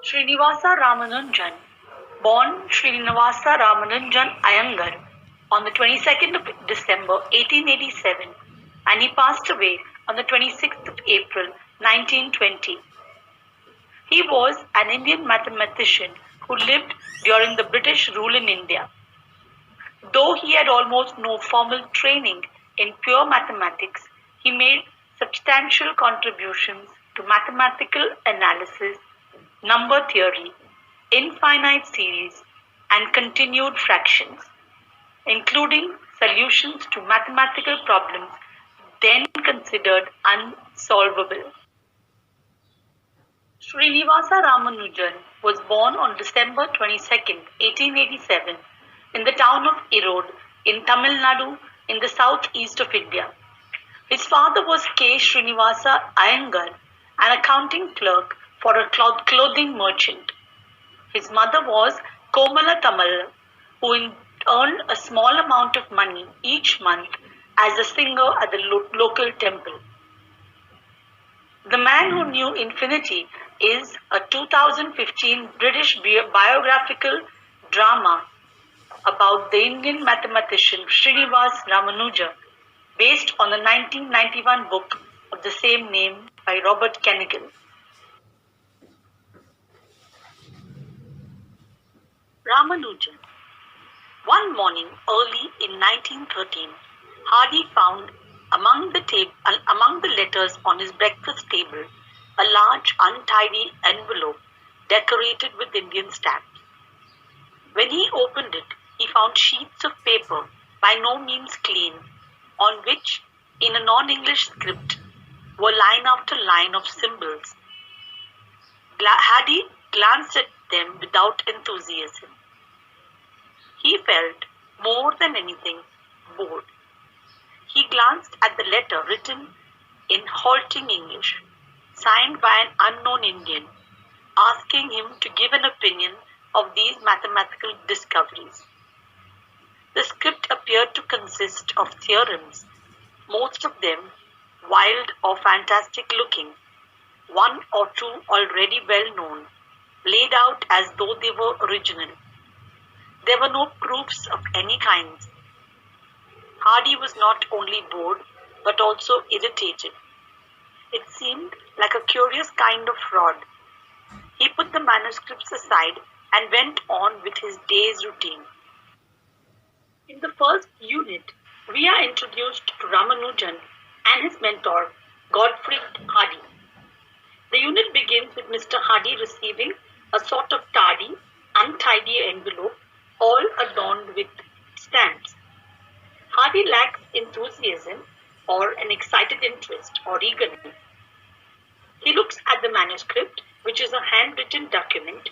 Srinivasa Ramanujan, born Srinivasa Ramanujan Iyengar on the 22nd of December 1887, and he passed away on the 26th of April 1920. He was an Indian mathematician who lived during the British rule in India. Though he had almost no formal training in pure mathematics, he made substantial contributions to mathematical analysis, number theory, infinite series, and continued fractions, including solutions to mathematical problems then considered unsolvable. Srinivasa Ramanujan was born on December 22, 1887, in the town of Erode in Tamil Nadu in the southeast of India. His father was K. Srinivasa Iyengar, an accounting clerk for a clothing merchant. His mother was Komala Tamala, who earned a small amount of money each month as a singer at the local temple. The Man Who Knew Infinity is a 2015 British biographical drama about the Indian mathematician Srinivasa Ramanujan, based on the 1991 book of the same name by Robert Kennigan. Ramanujan. One morning early in 1913, Hardy found among the letters on his breakfast table a large untidy envelope decorated with Indian stamps. When he opened it, he found sheets of paper by no means clean, on which, in a non-English script, were line after line of symbols. Hardy glanced at them without enthusiasm. He felt, more than anything, bored. He glanced at the letter written in halting English, signed by an unknown Indian, asking him to give an opinion of these mathematical discoveries. The script appeared to consist of theorems, most of them wild or fantastic looking, one or two already well known, laid out as though they were original. There were no proofs of any kind. Hardy was not only bored, but also irritated. It seemed like a curious kind of fraud. He put the manuscripts aside and went on with his day's routine. In the first unit, we are introduced to Ramanujan and his mentor, Gottfried Hardy. The unit begins with Mr. Hardy receiving a sort of tardy, untidy envelope, all adorned with stamps. Hardy lacks enthusiasm or an excited interest or eagerness. He looks at the manuscript, which is a handwritten document.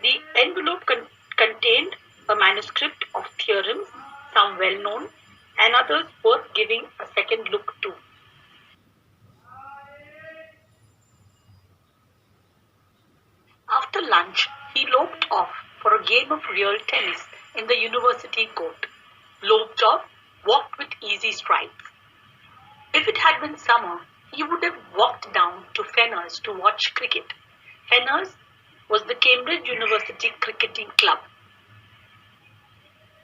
The envelope contained a manuscript of theorems, some well known, and others worth giving a second look to. After lunch, he loped off for a game of real tennis in the university court. Loped off, walked with easy strides. If it had been summer, he would have walked down to Fenner's to watch cricket. Fenner's was the Cambridge University Cricketing Club.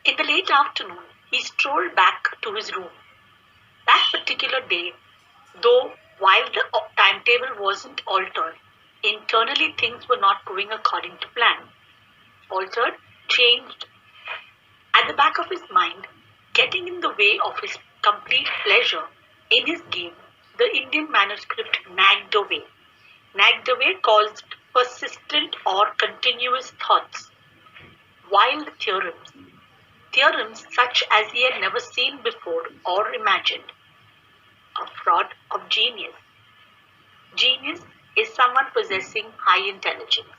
In the late afternoon, he strolled back to his room. That particular day, though while the timetable wasn't altered, internally things were not going according to plan. Altered, changed. At the back of his mind, getting in the way of his complete pleasure in his game, the Indian manuscript nagged away. Nagged away caused persistent or continuous thoughts. Wild theorems. Theorems such as he had never seen before or imagined. A fraud of genius. Genius is someone possessing high intelligence.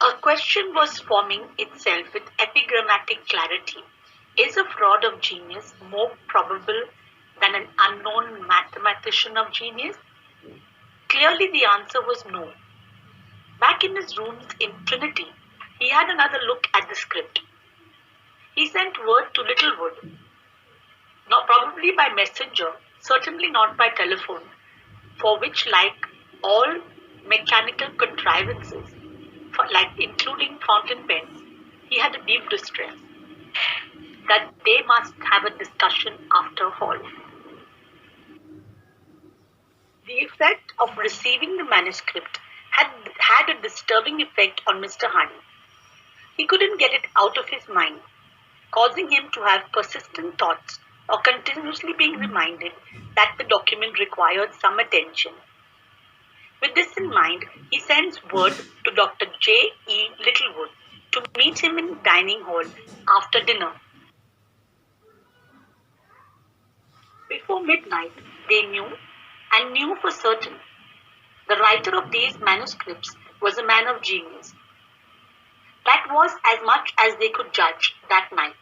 A question was forming itself with epigrammatic clarity. Is a fraud of genius more probable than an unknown mathematician of genius? Clearly the answer was no. Back in his rooms in Trinity, he had another look at the script. He sent word to Littlewood, not probably by messenger, certainly not by telephone, for which, like all mechanical contrivances, like including fountain pens, he had a deep distress, that they must have a discussion after hall. The effect of receiving the manuscript had a disturbing effect on Mr. Hardy. He couldn't get it out of his mind, causing him to have persistent thoughts or continuously being reminded that the document required some attention. With this in mind, he sends word to Dr. J. E. Littlewood to meet him in the dining hall after dinner. Before midnight, they knew for certain, the writer of these manuscripts was a man of genius. That was as much as they could judge that night.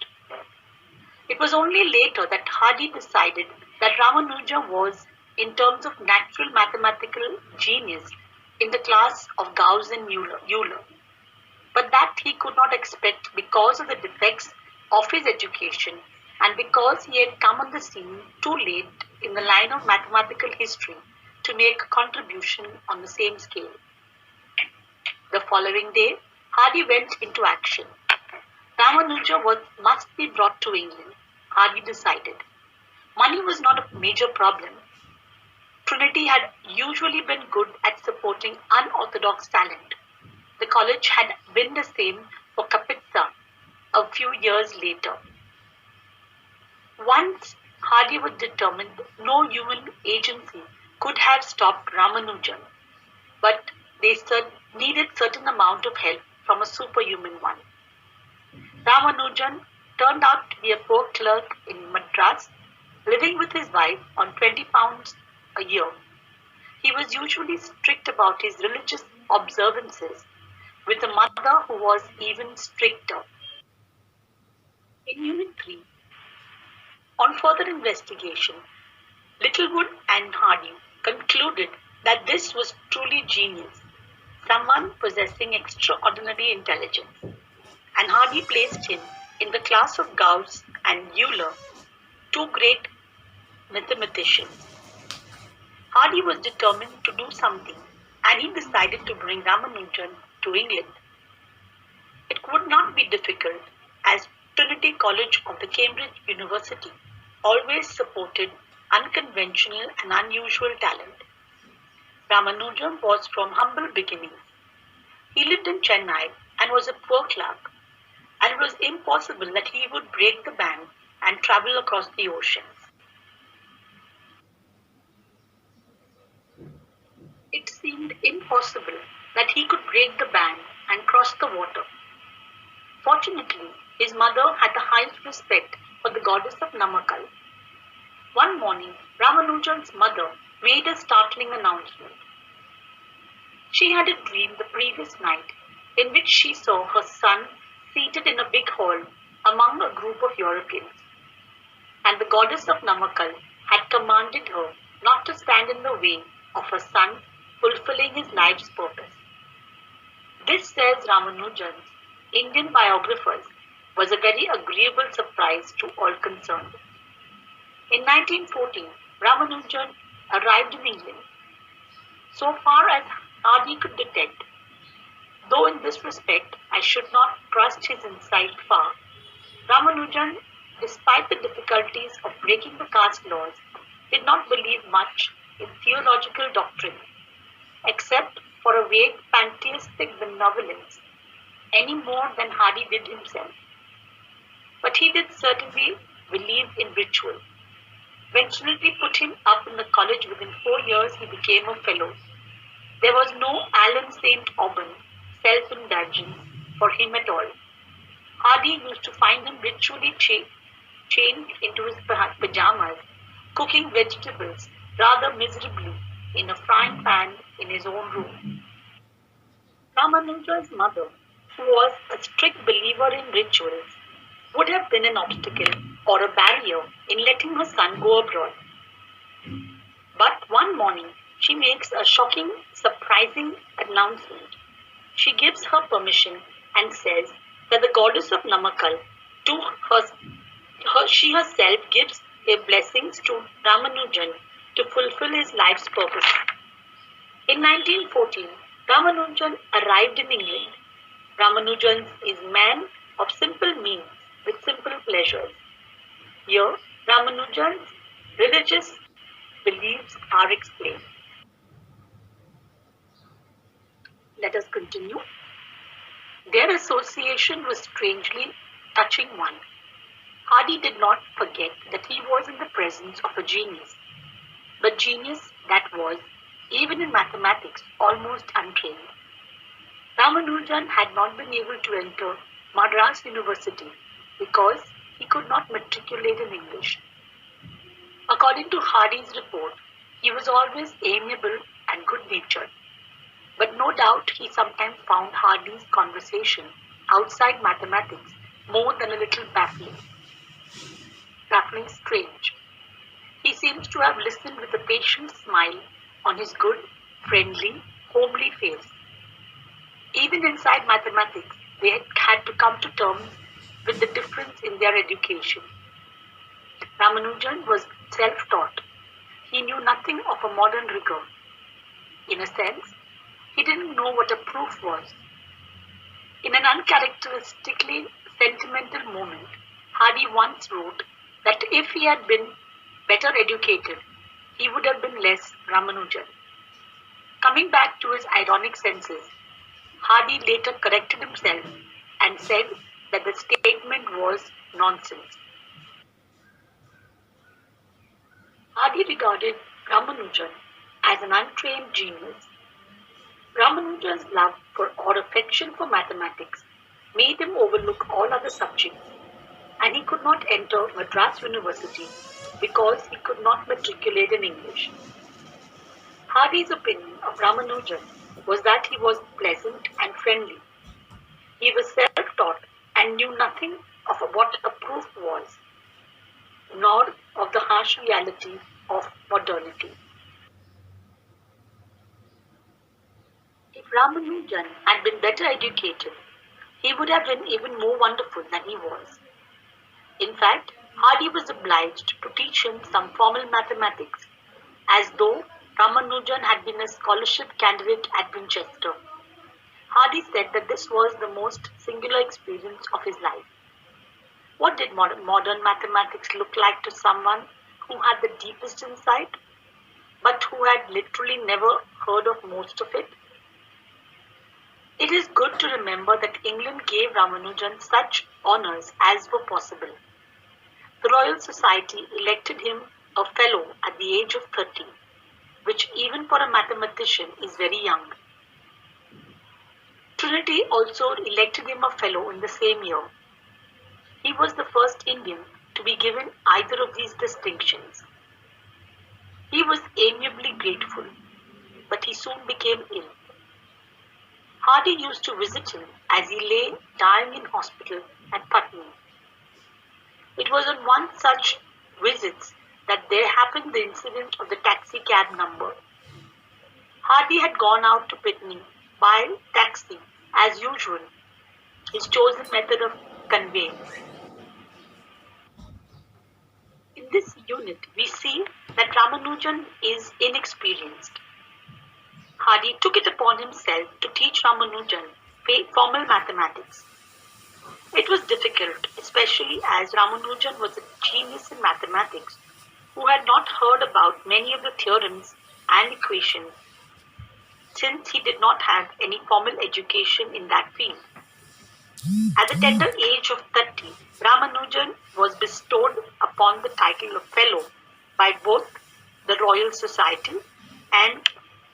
It was only later that Hardy decided that Ramanuja was, in terms of natural mathematical genius, in the class of Gauss and Euler, but that he could not expect because of the defects of his education and because he had come on the scene too late in the line of mathematical history to make a contribution on the same scale. The following day, Hardy went into action. Ramanuja must be brought to England, Hardy decided. Money was not a major problem. Trinity had usually been good at supporting unorthodox talent. The college had been the same for Kapitsa a few years later. Once Hardy was determined no human agency could have stopped Ramanujan, but they needed certain amount of help from a superhuman one. Ramanujan turned out to be a poor clerk in Madras, living with his wife on 20 pounds a year. He was usually strict about his religious observances, with a mother who was even stricter. In Unit 3, on further investigation, Littlewood and Hardy concluded that this was truly genius, someone possessing extraordinary intelligence, and Hardy placed him in the class of Gauss and Euler, two great mathematicians. Hardy was determined to do something, and he decided to bring Ramanujan to England. It would not be difficult, as Trinity College of the Cambridge University always supported unconventional and unusual talent. Ramanujan was from humble beginnings. He lived in Chennai and was a poor clerk, and it was impossible that he would break the bank and travel across the oceans. It seemed impossible that he could break the bank and cross the water. Fortunately, his mother had the highest respect for the goddess of Namakkal. One morning, Ramanujan's mother made a startling announcement. She had a dream the previous night in which she saw her son seated in a big hall among a group of Europeans, and the goddess of Namakkal had commanded her not to stand in the way of her son fulfilling his life's purpose. This, says Ramanujan's Indian biographers, was a very agreeable surprise to all concerned. In 1914, Ramanujan arrived in England. So far as Hardy could detect, though in this respect I should not trust his insight far, Ramanujan, despite the difficulties of breaking the caste laws, did not believe much in theological doctrine, except for a vague pantheistic benevolence, any more than Hardy did himself. But he did certainly believe in ritual. When Trinity put him up in the college within 4 years, he became a fellow. There was no Alan St. Auburn self-indulgence for him at all. Hardy used to find him ritually changed into his pajamas, cooking vegetables rather miserably in a frying pan in his own room. Ramanuja's mother, who was a strict believer in rituals, would have been an obstacle or a barrier in letting her son go abroad. But one morning, she makes a shocking, surprising announcement. She gives her permission and says that the goddess of Namakkal, she herself gives her blessings to Ramanujan to fulfill his life's purpose. In 1914, Ramanujan arrived in England. Ramanujan is a man of simple means with simple pleasures. Here, Ramanujan's religious beliefs are explained. Let us continue. Their association was strangely touching one. Hardy did not forget that he was in the presence of a genius, but genius that was, even in mathematics, almost untrained. Ramanujan had not been able to enter Madras University because he could not matriculate in English. According to Hardy's report, he was always amiable and good-natured. But no doubt he sometimes found Hardy's conversation outside mathematics more than a little baffling strange. He seems to have listened with a patient smile on his good, friendly, homely face. Even inside mathematics, they had to come to terms with the difference in their education. Ramanujan was self-taught. He knew nothing of a modern rigor. In a sense, he didn't know what a proof was. In an uncharacteristically sentimental moment, Hardy once wrote that if he had been better educated, he would have been less Ramanujan. Coming back to his ironic senses, Hardy later corrected himself and said that the statement was nonsense. Hardy regarded Ramanujan as an untrained genius. Ramanujan's love for or affection for mathematics made him overlook all other subjects, and he could not enter Madras University because he could not matriculate in English. Hardy's opinion of Ramanujan was that he was pleasant and friendly. He was self-taught and knew nothing of what a proof was, nor of the harsh reality of modernity. If Ramanujan had been better educated, he would have been even more wonderful than he was. In fact, Hardy was obliged to teach him some formal mathematics, as though Ramanujan had been a scholarship candidate at Winchester. Hardy said that this was the most singular experience of his life. What did modern mathematics look like to someone who had the deepest insight, but who had literally never heard of most of it? It is good to remember that England gave Ramanujan such honours as were possible. The Royal Society elected him a fellow at the age of 30, which even for a mathematician is very young. Trinity also elected him a fellow in the same year. He was the first Indian to be given either of these distinctions. He was amiably grateful, but he soon became ill. Hardy used to visit him as he lay dying in hospital at Putney. It was on one such visit that there happened the incident of the taxi cab number. Hardy had gone out to Putney by taxi as usual, his chosen method of conveyance. In this unit, we see that Ramanujan is inexperienced. Hardy took it upon himself to teach Ramanujan formal mathematics. It was difficult, especially as Ramanujan was a genius in mathematics who had not heard about many of the theorems and equations, since he did not have any formal education in that field. At the tender age of 30, Ramanujan was bestowed upon the title of Fellow by both the Royal Society and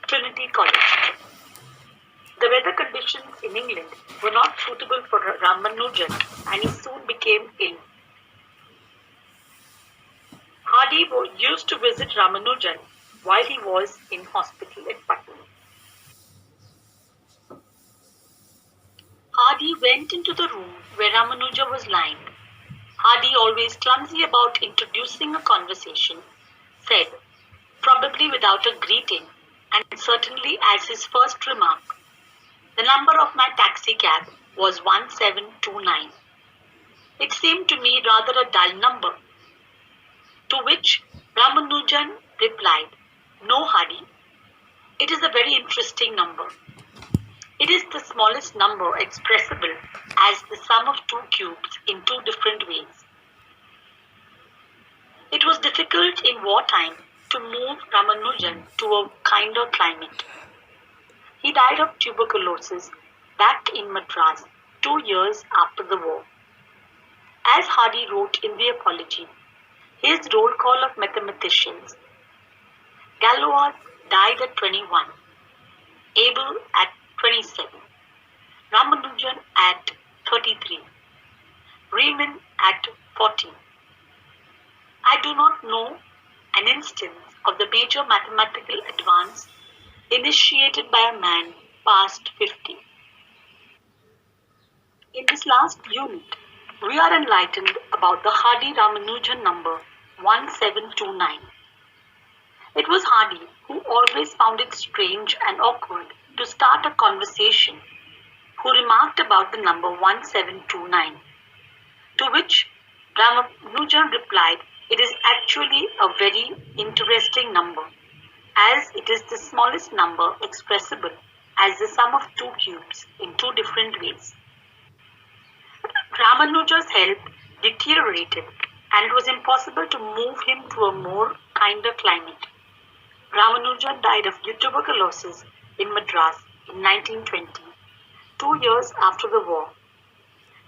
Trinity College. The weather conditions in England were not suitable for Ramanujan, and he soon became ill. Hardy used to visit Ramanujan while he was in hospital at Putney. Hardy went into the room where Ramanuja was lying. Hardy, always clumsy about introducing a conversation, said, probably without a greeting, and certainly as his first remark, the number of my taxi cab was 1729. It seemed to me rather a dull number, to which Ramanujan replied, "No, Hardy, it is a very interesting number. It is the smallest number expressible as the sum of two cubes in two different ways." It was difficult in wartime to move Ramanujan to a kinder climate. He died of tuberculosis back in Madras 2 years after the war. As Hardy wrote in the apology, his roll call of mathematicians, Galois died at 21, Abel at 27, Ramanujan at 33, Riemann at 40. I do not know an instance of the major mathematical advance initiated by a man past 50. In this last unit, we are enlightened about the Hardy-Ramanujan number 1729. It was Hardy who always found it strange and awkward to start a conversation, who remarked about the number 1729, to which Ramanujan replied, "It is actually a very interesting number, as it is the smallest number expressible as the sum of two cubes in two different ways." Ramanuja's health deteriorated, and it was impossible to move him to a more kinder climate. Ramanujan died of tuberculosis in Madras in 1920, 2 years after the war.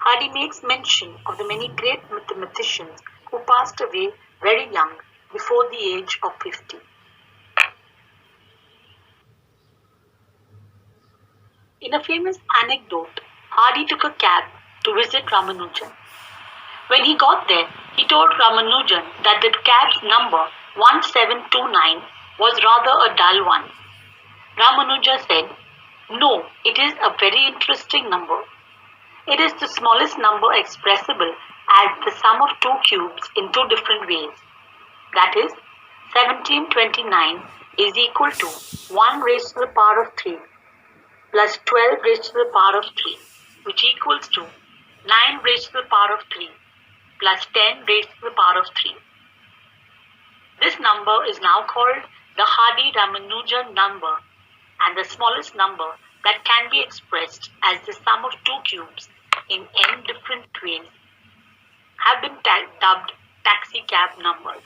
Hardy makes mention of the many great mathematicians who passed away very young, before the age of 50. In a famous anecdote, Hardy took a cab to visit Ramanujan. When he got there, he told Ramanujan that the cab's number 1729 was rather a dull one. Ramanujan said, "No, it is a very interesting number. It is the smallest number expressible as the sum of two cubes in two different ways. That is, 1729 is equal to 1 raised to the power of 3 plus 12 raised to the power of 3, which equals to 9 raised to the power of 3 plus 10 raised to the power of 3. This number is now called the Hardy-Ramanujan number, and the smallest number that can be expressed as the sum of two cubes in n different ways have been dubbed taxi cab numbers.